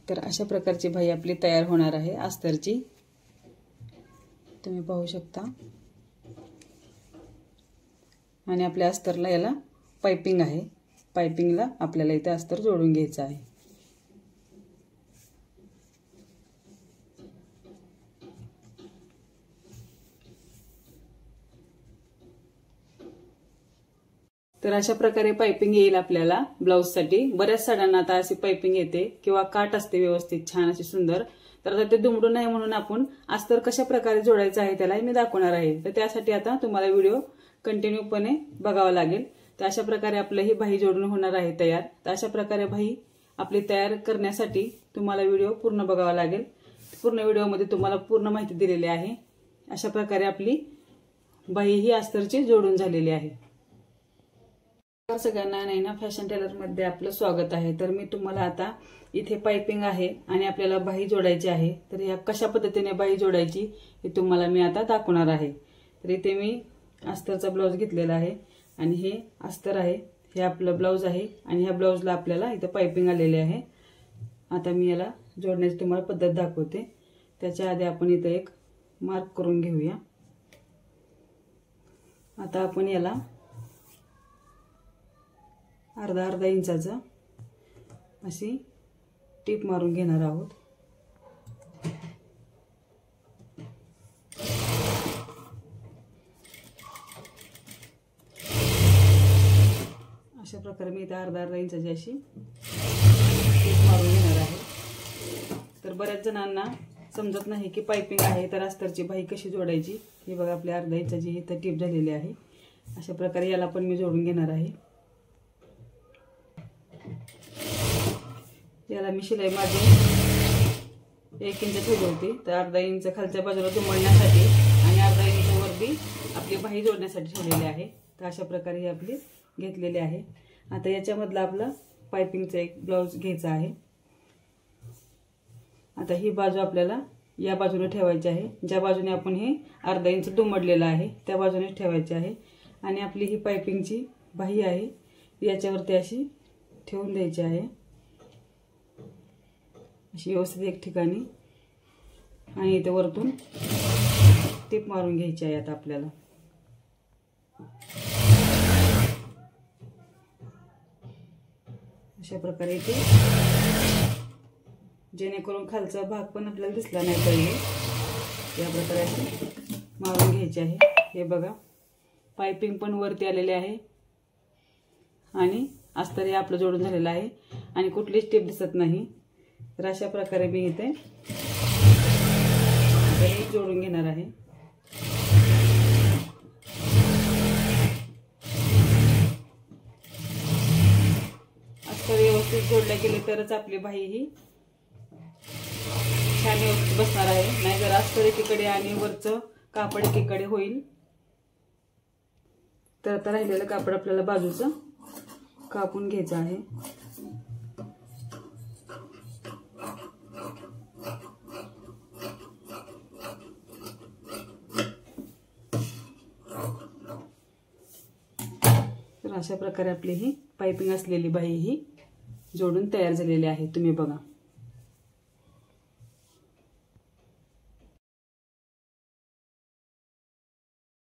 तर अशा प्रकारची बाही आपली तयार होणार आहे अस्तरची, तुम्ही पाहू शकता। आणि आपल्या अस्तरला याला पाइपिंग आहे, पाइपिंगला आपल्याला इथे अस्तर जोडून घ्यायचं आहे। तर अशा प्रकारे पाइपिंग येईल आपल्याला ब्लाउज साठी। बऱ्याच साड्यांना आता अशी पाइपिंग येते किंवा काट असते व्यवस्थित छान अशी सुंदर। तर आता ते दुमडू नये म्हणून आपण अस्तर कशा प्रकारे जोडायचं आहे त्याला मी दाखवणार आहे। तर त्यासाठी आता तुम्हाला व्हिडिओ कंटिन्यूपणे बघावा लागेल। तर अशा प्रकारे आपली ही बाही जोडून होणार आहे तयार। तर अशा प्रकारे बाही आपली तयार करण्यासाठी तुम्हाला व्हिडिओ पूर्ण बघावा लागेल। पूर्ण व्हिडिओमध्ये तुम्हाला पूर्ण माहिती दिलेली आहे। अशा प्रकारे आपली बाही ही अस्तरची जोडून झालेली आहे। सगळ्यांना नैना फॅशन टेलर मध्ये आपलं स्वागत आहे। तर मी तुम्हाला आता इथे पाइपिंग आहे आणि आपल्याला बाही जोडायची आहे। तर या कशा पद्धतीने बाही जोडायची हे तुम्हाला मी आता दाखवणार आहे। तर इथे मी अस्तरचा ब्लाउज घेतलेला आहे आणि हे अस्तर आहे, हे आपलं ब्लाउज आहे आणि ह्या ब्लाउजला आपल्याला इथे पाइपिंग आलेली आहे। आता मी याला जोडण्याची तुम्हाला पद्धत दाखवते। त्याच्या आधी आपण इथे एक मार्क करून घेऊया। आता आपण याला अर्धा इंचाचा अशी टीप मारून घेणार आहोत। अशा प्रकारे मी इथे अर्धा इंचाची अशी टीप मारून घेणार आहे। तर बऱ्याच जणांना समजत नाही की पाइपिंग आहे तर अस्तरची बाही कशी जोडायची। हे बघा आपली अर्धा इंचाची इथे टीप झालेली आहे। अशा प्रकारे याला पण मी जोडून घेणार आहे। याला मी शिलाई माझी 1 इंच ठेवली होती। तर अर्धा इंच खालच्या बाजूला दुमडण्यासाठी आणि अर्धा इंच वरती आपली बाही जोडण्यासाठी ठेवलेली आहे। तर अशा प्रकारे ही आपली घेतलेली आहे। आता याच्यामधला आपला पाइपिंगचा एक ब्लाउज घ्यायचा आहे। आता ही बाजू आपल्याला या बाजूने ठेवायची आहे, ज्या बाजूने आपण हे अर्धा इंच दुमडलेलं आहे त्या बाजूने ठेवायची आहे। आणि आपली ही पाइपिंगची बाही आहे याच्यावरती अशी ठेवून द्यायची आहे, अशी व्यवस्थित एक ठिकाणी। आणि इथे वरतून टीप मारून घ्यायची आहे आता आपल्याला। अशा प्रकारे इथे जेणेकरून खालचा भाग पण आपल्याला दिसला नाही पाहिजे या प्रकारे अशी मारून घ्यायची आहे। हे बघा पाइपिंग पण वरती आलेली आहे आणि अस्तर हे आपलं जोडून झालेलं आहे आणि कुठलीच टीप दिसत नाही। तर अशा प्रकारे मी इथे जोडून घेणार आहे। अस्तर व्यवस्थित जोडले गेले तरच आपली बाही ही छान व्यवस्थित बसणार आहे। नाही जर अस्तर एकीकडे आणि वरचं कापड एकीकडे होईल तर आता राहिलेलं कापड आपल्याला बाजूचं कापून घ्यायचं आहे। तर अशा प्रकारे आपली ही पाइपिंग असलेली बाही ही जोडून तयार झालेली आहे, तुम्ही बघा।